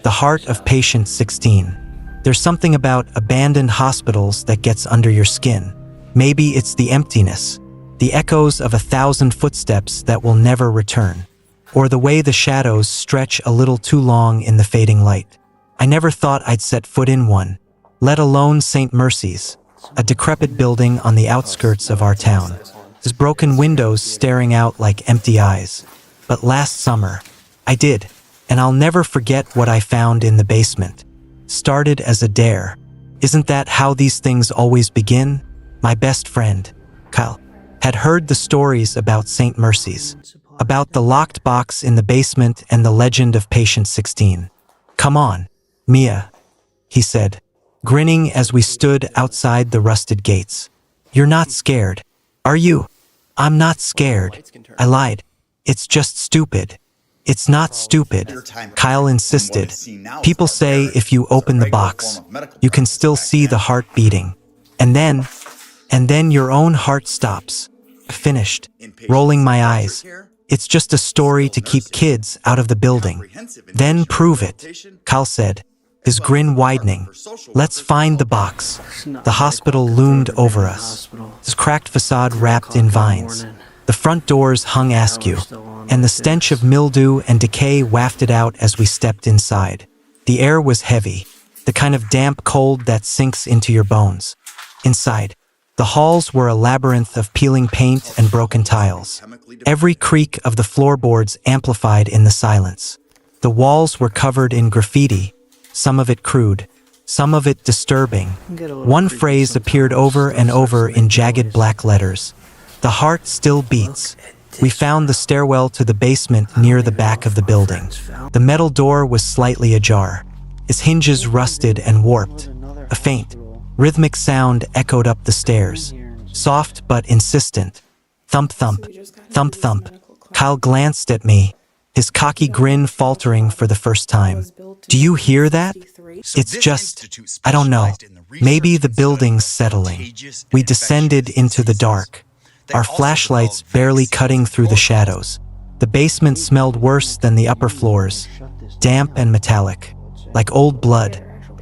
the heart of patient 16. There's something about abandoned hospitals that gets under your skin. Maybe it's the emptiness, the echoes of 1,000 footsteps that will never return, or the way the shadows stretch a little too long in the fading light. I never thought I'd set foot in one, let alone St. Mercy's, a decrepit building on the outskirts of our town. His broken windows staring out like empty eyes. But last summer, I did, and I'll never forget what I found in the basement. Started as a dare. Isn't that how these things always begin? My best friend, Kyle, had heard the stories about St. Mercy's, about the locked box in the basement and the legend of patient 16. "Come on, Mia," he said, grinning as we stood outside the rusted gates. "You're not scared, are you?" "I'm not scared," I lied. "It's just stupid." "It's not stupid," Kyle insisted. "People say if you open the box, you can still see the heart beating. And then your own heart stops." I finished, rolling my eyes. "It's just a story to keep kids out of the building." "Then prove it," Kyle said, his grin widening. "Let's find the box." The hospital loomed over us, its cracked facade wrapped in vines. The front doors hung askew, and the stench of mildew and decay wafted out as we stepped inside. The air was heavy, the kind of damp cold that sinks into your bones. Inside, the halls were a labyrinth of peeling paint and broken tiles. Every creak of the floorboards amplified in the silence. The walls were covered in graffiti, some of it crude, some of it disturbing. One phrase appeared over and over in jagged black letters: "The heart still beats." We found the stairwell to the basement near the back of the building. The metal door was slightly ajar, its hinges rusted and warped. A faint, rhythmic sound echoed up the stairs, soft but insistent. Thump, thump, thump, thump. Kyle glanced at me, his cocky grin faltering for the first time. "Do you hear that?" "It's just, I don't know, maybe the building's settling." We descended into the dark, our flashlights barely cutting through the shadows. The basement smelled worse than the upper floors, damp and metallic, like old blood.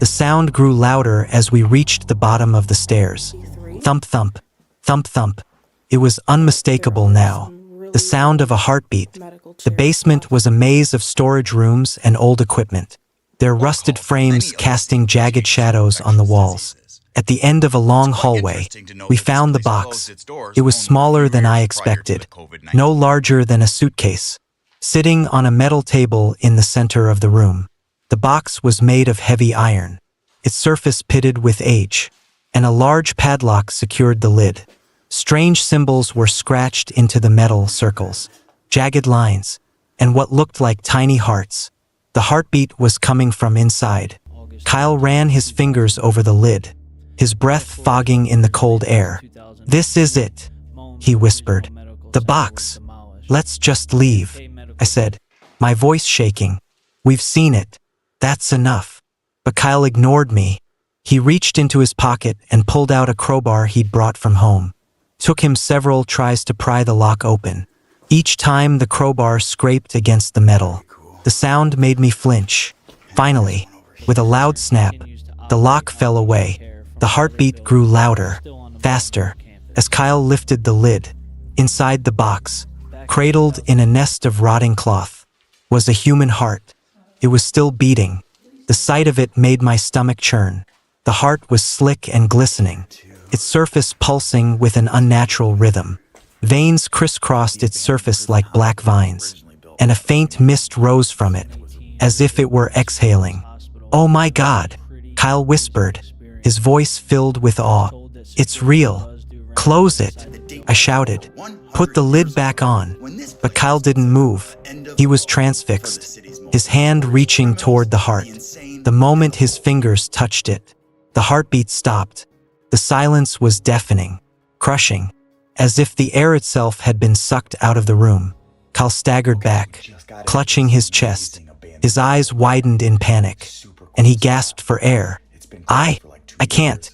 The sound grew louder as we reached the bottom of the stairs. Thump, thump, thump, thump. It was unmistakable now, the sound of a heartbeat. The basement was a maze of storage rooms and old equipment, their rusted frames casting jagged shadows on the walls. At the end of a long hallway, we found the box. It was smaller than I expected, no larger than a suitcase, sitting on a metal table in the center of the room. The box was made of heavy iron, its surface pitted with age, and a large padlock secured the lid. Strange symbols were scratched into the metal circles, jagged lines, and what looked like tiny hearts. The heartbeat was coming from inside. Kyle ran his fingers over the lid, his breath fogging in the cold air. "This is it," he whispered. "The box. Let's just leave," I said, my voice shaking. "We've seen it. That's enough." But Kyle ignored me. He reached into his pocket and pulled out a crowbar he'd brought from home. Took him several tries to pry the lock open. Each time the crowbar scraped against the metal. The sound made me flinch. Finally, with a loud snap, the lock fell away. The heartbeat grew louder, faster, as Kyle lifted the lid. Inside the box, cradled in a nest of rotting cloth, was a human heart. It was still beating. The sight of it made my stomach churn. The heart was slick and glistening, its surface pulsing with an unnatural rhythm. Veins crisscrossed its surface like black vines, and a faint mist rose from it, as if it were exhaling. "Oh my God," Kyle whispered, his voice filled with awe. "It's real. Close it," I shouted. "Put the lid back on." But Kyle didn't move. He was transfixed, his hand reaching toward the heart. The moment his fingers touched it, the heartbeat stopped. The silence was deafening, crushing, as if the air itself had been sucked out of the room. Kyle staggered back, clutching his chest. His eyes widened in panic, and he gasped for air. I can't,"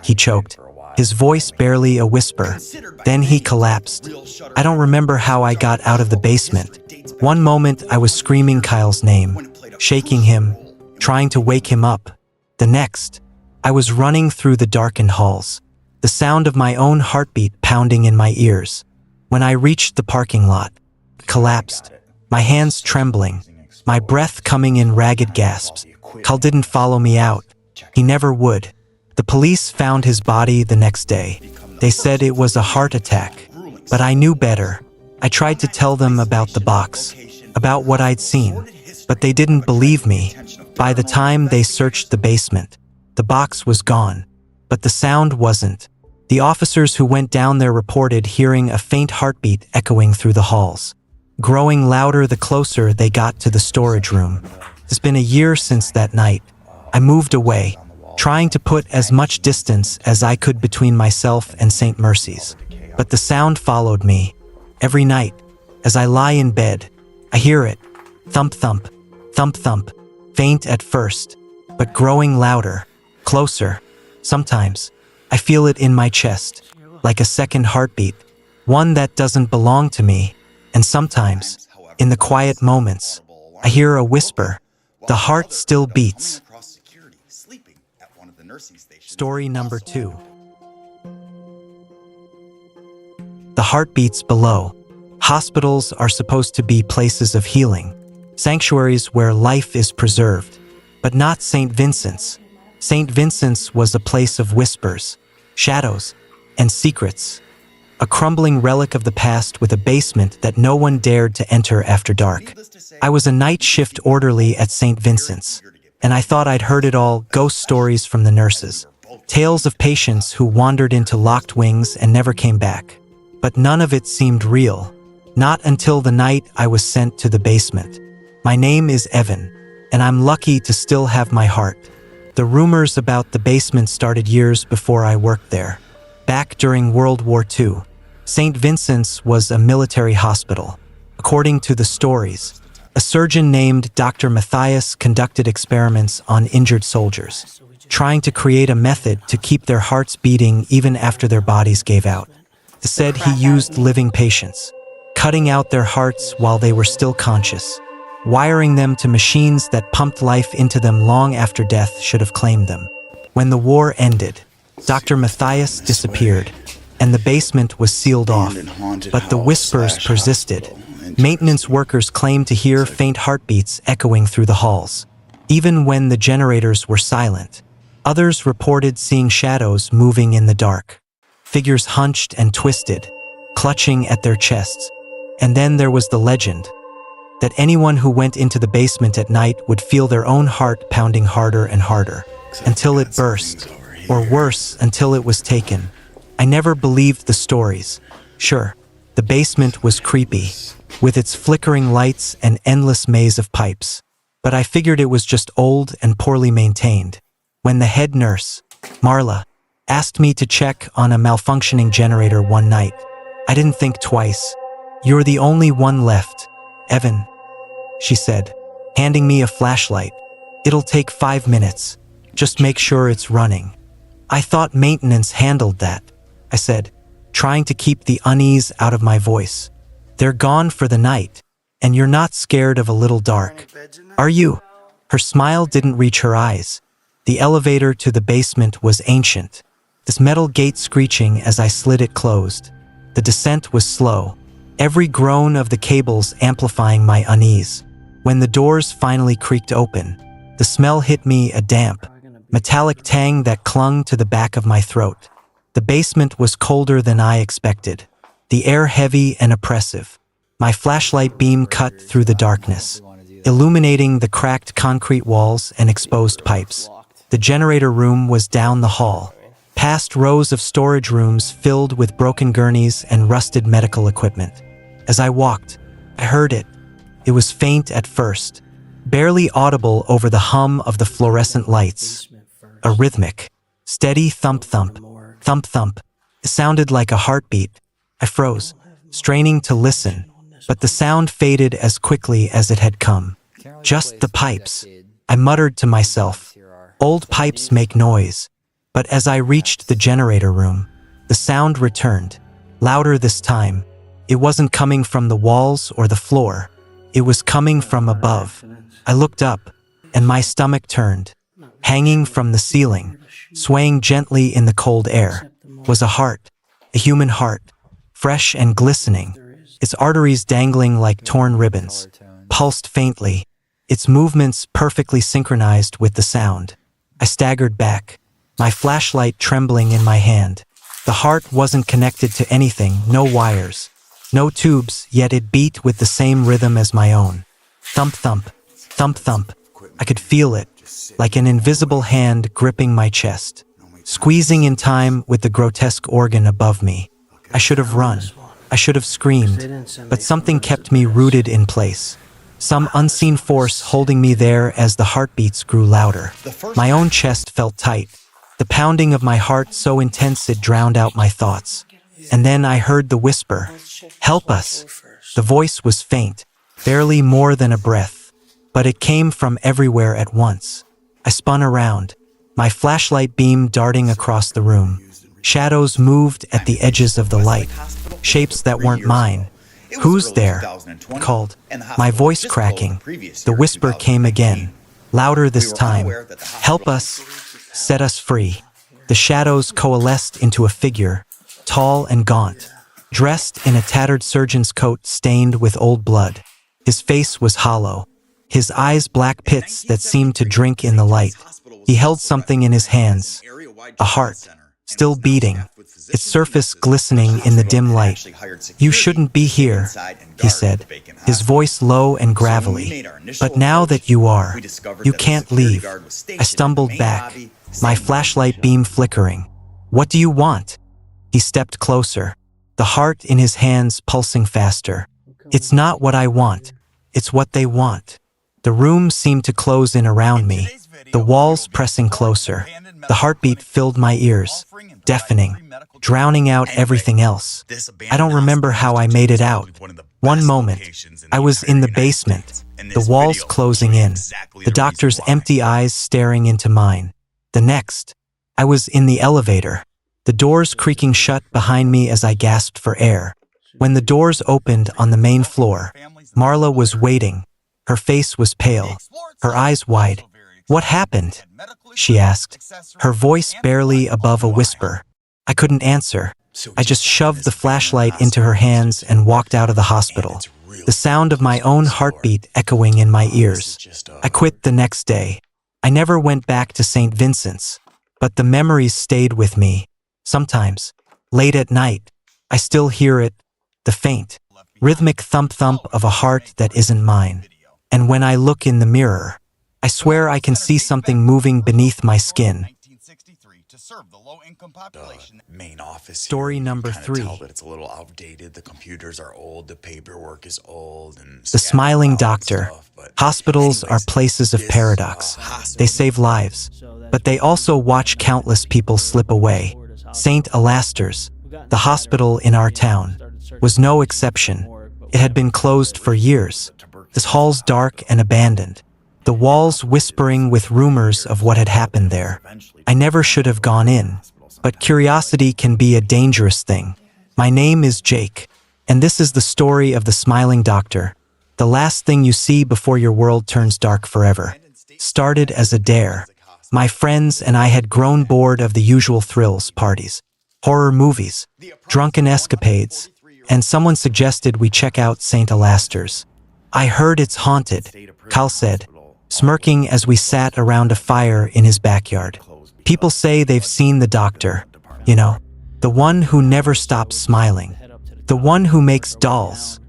he choked, his voice barely a whisper. Then he collapsed. I don't remember how I got out of the basement. One moment I was screaming Kyle's name, shaking him, trying to wake him up. The next, I was running through the darkened halls, the sound of my own heartbeat pounding in my ears. When I reached the parking lot, collapsed, my hands trembling, my breath coming in ragged gasps. Carl didn't follow me out. He never would. The police found his body the next day. They said it was a heart attack, but I knew better. I tried to tell them about the box, about what I'd seen, but they didn't believe me. By the time they searched the basement, the box was gone, but the sound wasn't. The officers who went down there reported hearing a faint heartbeat echoing through the halls, growing louder the closer they got to the storage room. It's been a year since that night. I moved away, trying to put as much distance as I could between myself and St. Mercy's. But the sound followed me. Every night, as I lie in bed, I hear it. Thump, thump, thump, thump. Faint at first, but growing louder, closer. Sometimes, I feel it in my chest, like a second heartbeat, one that doesn't belong to me. And sometimes, in the quiet moments, I hear a whisper. The heart still beats. Story number 2. The heartbeats below. Hospitals are supposed to be places of healing, sanctuaries where life is preserved, but not St. Vincent's. St. Vincent's was a place of whispers, shadows, and secrets. A crumbling relic of the past with a basement that no one dared to enter after dark. I was a night shift orderly at St. Vincent's, and I thought I'd heard it all, ghost stories from the nurses, tales of patients who wandered into locked wings and never came back. But none of it seemed real. Not until the night I was sent to the basement. My name is Evan, and I'm lucky to still have my heart. The rumors about the basement started years before I worked there. Back during World War II, St. Vincent's was a military hospital. According to the stories, a surgeon named Dr. Matthias conducted experiments on injured soldiers, trying to create a method to keep their hearts beating even after their bodies gave out. They said he used living patients, cutting out their hearts while they were still conscious, wiring them to machines that pumped life into them long after death should have claimed them. When the war ended, Dr. Matthias disappeared, and the basement was sealed off, but the whispers persisted. Maintenance workers claimed to hear faint heartbeats echoing through the halls, even when the generators were silent. Others reported seeing shadows moving in the dark, figures hunched and twisted, clutching at their chests. And then there was the legend that anyone who went into the basement at night would feel their own heart pounding harder and harder, until it burst, or worse, until it was taken. I never believed the stories. Sure, the basement was creepy, with its flickering lights and endless maze of pipes, but I figured it was just old and poorly maintained. When the head nurse, Marla, asked me to check on a malfunctioning generator one night, I didn't think twice. "You're the only one left, Evan," she said, handing me a flashlight. "It'll take 5 minutes. Just make sure it's running." "I thought maintenance handled that," I said, trying to keep the unease out of my voice. "They're gone for the night, and you're not scared of a little dark, are you?" Her smile didn't reach her eyes. The elevator to the basement was ancient, this metal gate screeching as I slid it closed. The descent was slow, every groan of the cables amplifying my unease. When the doors finally creaked open, the smell hit me, a damp, metallic tang that clung to the back of my throat. The basement was colder than I expected, the air heavy and oppressive. My flashlight beam cut through the darkness, illuminating the cracked concrete walls and exposed pipes. The generator room was down the hall, past rows of storage rooms filled with broken gurneys and rusted medical equipment. As I walked, I heard it. It was faint at first, barely audible over the hum of the fluorescent lights. A rhythmic, steady thump-thump, thump-thump. It sounded like a heartbeat. I froze, straining to listen, but the sound faded as quickly as it had come. "Just the pipes," I muttered to myself. "Old pipes make noise." But as I reached the generator room, the sound returned, louder this time. It wasn't coming from the walls or the floor. It was coming from above. I looked up, and my stomach turned. Hanging from the ceiling, swaying gently in the cold air, was a heart, a human heart, fresh and glistening, its arteries dangling like torn ribbons, pulsed faintly, its movements perfectly synchronized with the sound. I staggered back, my flashlight trembling in my hand. The heart wasn't connected to anything, no wires, no tubes, yet it beat with the same rhythm as my own. Thump, thump, thump, thump. I could feel it, like an invisible hand gripping my chest, squeezing in time with the grotesque organ above me. I should have run. I should have screamed, but something kept me rooted in place. Some unseen force holding me there as the heartbeats grew louder. My own chest felt tight, the pounding of my heart so intense it drowned out my thoughts. And then I heard the whisper, "Help us." The voice was faint, barely more than a breath, but it came from everywhere at once. I spun around, my flashlight beam darting across the room. Shadows moved at the edges of the light, shapes that weren't mine. "Who's there?" I called, my voice cracking. The whisper came again, louder this time. "Help us, set us free." The shadows coalesced into a figure, tall and gaunt, dressed in a tattered surgeon's coat stained with old blood. His face was hollow, his eyes black pits that seemed to drink in the light. He held something in his hands, a heart, still beating, its surface glistening in the dim light. "You shouldn't be here," he said, his voice low and gravelly. "But now that you are, you can't leave." I stumbled back, my flashlight beam flickering. "What do you want?" He stepped closer, the heart in his hands pulsing faster. "It's not what I want, it's what they want." The room seemed to close in around me, the walls pressing closer. The heartbeat filled my ears, deafening, drowning out everything else. I don't remember how I made it out. One moment, I was in the basement, the walls closing in, the doctor's empty eyes staring into mine. The next, I was in the elevator, the doors creaking shut behind me as I gasped for air. When the doors opened on the main floor, Marla was waiting. Her face was pale, her eyes wide. "What happened?" she asked, her voice barely above a whisper. I couldn't answer. I just shoved the flashlight into her hands and walked out of the hospital, the sound of my own heartbeat echoing in my ears. I quit the next day. I never went back to St. Vincent's, but the memories stayed with me. Sometimes, late at night, I still hear it, the faint, rhythmic thump-thump of a heart that isn't mine. And when I look in the mirror, I swear I can see something moving beneath my skin. Main office. Story number 3. Tell that it's a little outdated. The computers are old. The paperwork is old. And The Smiling Doctor. Hospitals are places of paradox. They save lives, but they also watch countless people slip away. St. Alastair's, the hospital in our town, was no exception. It had been closed for years. This hall's dark and abandoned, the walls whispering with rumors of what had happened there. I never should have gone in, but curiosity can be a dangerous thing. My name is Jake, and this is the story of the Smiling Doctor, the last thing you see before your world turns dark forever. Started as a dare. My friends and I had grown bored of the usual thrills, parties, horror movies, drunken escapades, and someone suggested we check out St. Alastair's. "I heard it's haunted," Cal said, smirking as we sat around a fire in his backyard. "People say they've seen the doctor, you know, the one who never stops smiling, the one who makes dolls,"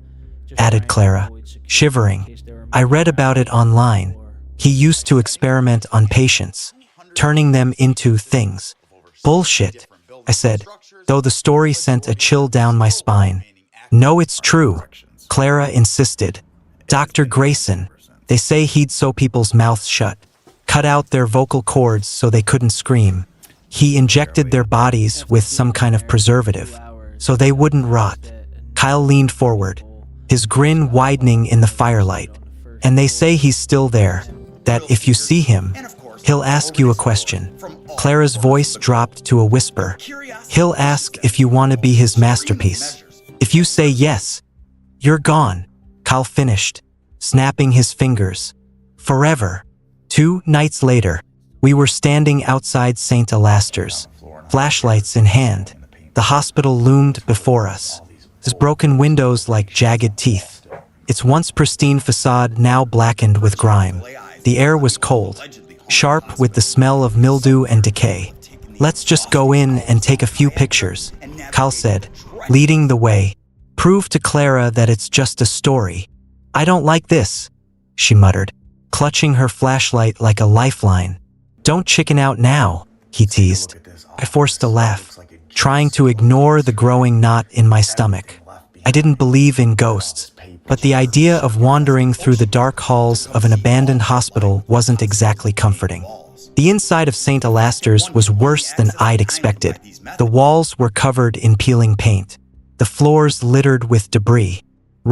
added Clara, shivering. "I read about it online. He used to experiment on patients, turning them into things." "Bullshit," I said, though the story sent a chill down my spine. "No, it's true," Clara insisted. "Dr. Grayson, they say he'd sew people's mouths shut, cut out their vocal cords so they couldn't scream. He injected their bodies with some kind of preservative, so they wouldn't rot." Kyle leaned forward, his grin widening in the firelight. "And they say he's still there, that if you see him, he'll ask you a question." Clara's voice dropped to a whisper. "He'll ask if you want to be his masterpiece. If you say yes, you're gone," Kyle finished, snapping his fingers. "Forever. 2 nights later, we were standing outside St. Alastair's, flashlights in hand. The hospital loomed before us, its broken windows like jagged teeth. Its once pristine facade now blackened with grime. The air was cold, sharp with the smell of mildew and decay. "Let's just go in and take a few pictures," Cal said, leading the way. "Prove to Clara that it's just a story." "I don't like this," she muttered, clutching her flashlight like a lifeline. "Don't chicken out now," he teased. I forced a laugh, trying to ignore the growing knot in my stomach. I didn't believe in ghosts, but the idea of wandering through the dark halls of an abandoned hospital wasn't exactly comforting. The inside of St. Alastair's was worse than I'd expected. The walls were covered in peeling paint, the floors littered with debris.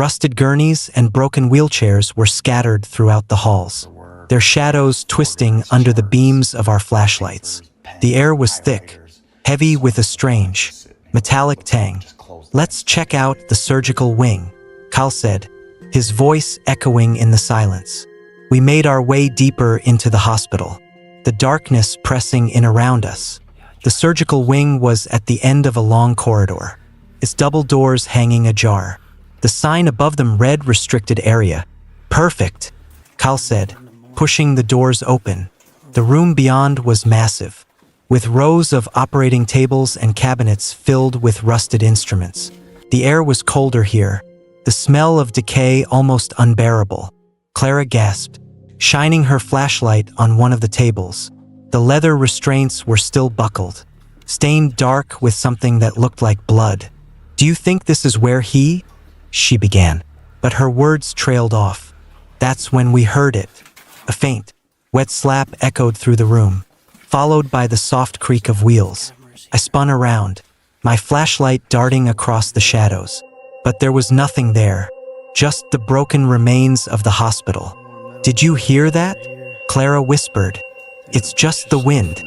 Rusted gurneys and broken wheelchairs were scattered throughout the halls, their shadows twisting under the beams of our flashlights. The air was thick, heavy with a strange, metallic tang. "Let's check out the surgical wing," Cal said, his voice echoing in the silence. We made our way deeper into the hospital, the darkness pressing in around us. The surgical wing was at the end of a long corridor, its double doors hanging ajar. The sign above them read "Restricted Area." "Perfect," Cal said, pushing the doors open. The room beyond was massive, with rows of operating tables and cabinets filled with rusted instruments. The air was colder here, the smell of decay almost unbearable. Clara gasped, shining her flashlight on one of the tables. The leather restraints were still buckled, stained dark with something that looked like blood. "Do you think this is where he?" she began, but her words trailed off. That's when we heard it. A faint, wet slap echoed through the room, followed by the soft creak of wheels. I spun around, my flashlight darting across the shadows. But there was nothing there, just the broken remains of the hospital. "Did you hear that?" Clara whispered. "It's just the wind,"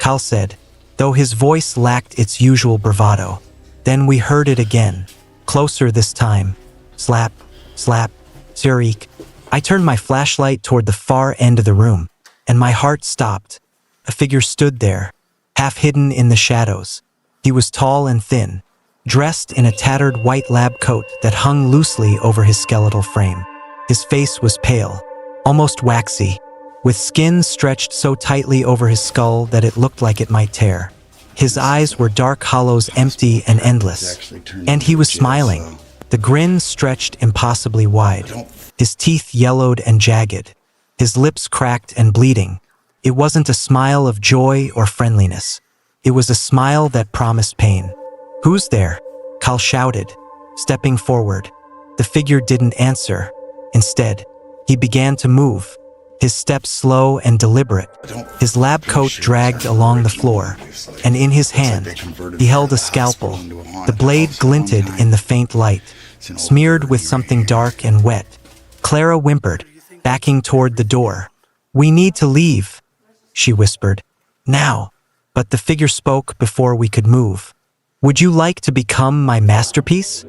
Cal said, though his voice lacked its usual bravado. Then we heard it again, closer this time. Slap, slap, Zurich. I turned my flashlight toward the far end of the room, and my heart stopped. A figure stood there, half hidden in the shadows. He was tall and thin, dressed in a tattered white lab coat that hung loosely over his skeletal frame. His face was pale, almost waxy, with skin stretched so tightly over his skull that it looked like it might tear. His eyes were dark hollows, empty and endless. And he was smiling. The grin stretched impossibly wide, his teeth yellowed and jagged, his lips cracked and bleeding. It wasn't a smile of joy or friendliness. It was a smile that promised pain. "Who's there?" Cal shouted, stepping forward. The figure didn't answer. Instead, he began to move, his steps slow and deliberate. His lab coat dragged along the floor, and in his hand, he held a scalpel. The blade glinted in the faint light, smeared with something dark and wet. Clara whimpered, backing toward the door. "We need to leave," she whispered. "Now." But the figure spoke before we could move. "Would you like to become my masterpiece?"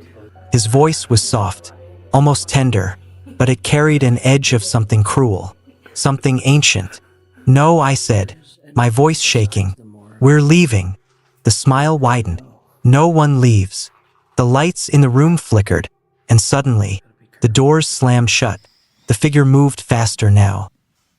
His voice was soft, almost tender, but it carried an edge of something cruel, something ancient. "No," I said, my voice shaking. "We're leaving." The smile widened. "No one leaves." The lights in the room flickered, and suddenly, the doors slammed shut. The figure moved faster now,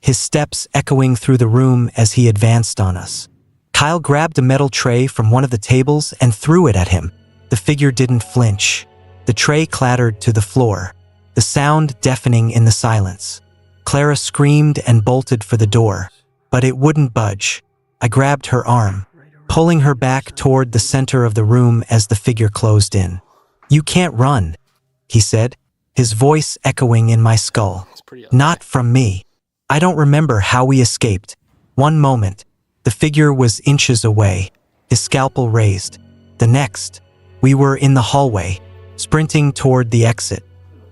his steps echoing through the room as he advanced on us. Kyle grabbed a metal tray from one of the tables and threw it at him. The figure didn't flinch. The tray clattered to the floor, the sound deafening in the silence. Clara screamed and bolted for the door, but it wouldn't budge. I grabbed her arm, pulling her back toward the center of the room as the figure closed in. "You can't run," he said, his voice echoing in my skull. "Not from me." I don't remember how we escaped. One moment, the figure was inches away, his scalpel raised. The next, we were in the hallway, sprinting toward the exit.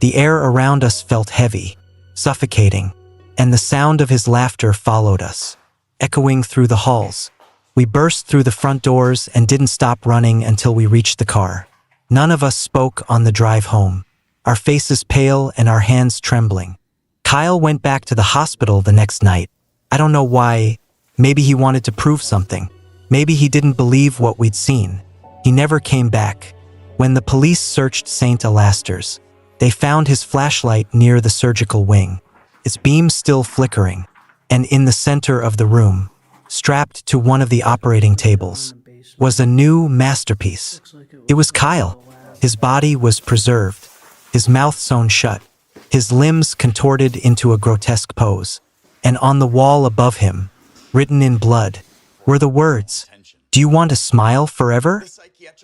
The air around us felt heavy, suffocating, and the sound of his laughter followed us, echoing through the halls. We burst through the front doors and didn't stop running until we reached the car. None of us spoke on the drive home, our faces pale and our hands trembling. Kyle went back to the hospital the next night, I don't know why. Maybe he wanted to prove something. Maybe he didn't believe what we'd seen. He never came back. When the police searched St. Alastair's, they found his flashlight near the surgical wing, its beam still flickering, and in the center of the room, strapped to one of the operating tables, was a new masterpiece. It was Kyle. His body was preserved, his mouth sewn shut, his limbs contorted into a grotesque pose, and on the wall above him, written in blood, were the words, "Do you want to smile forever?" The psychiatric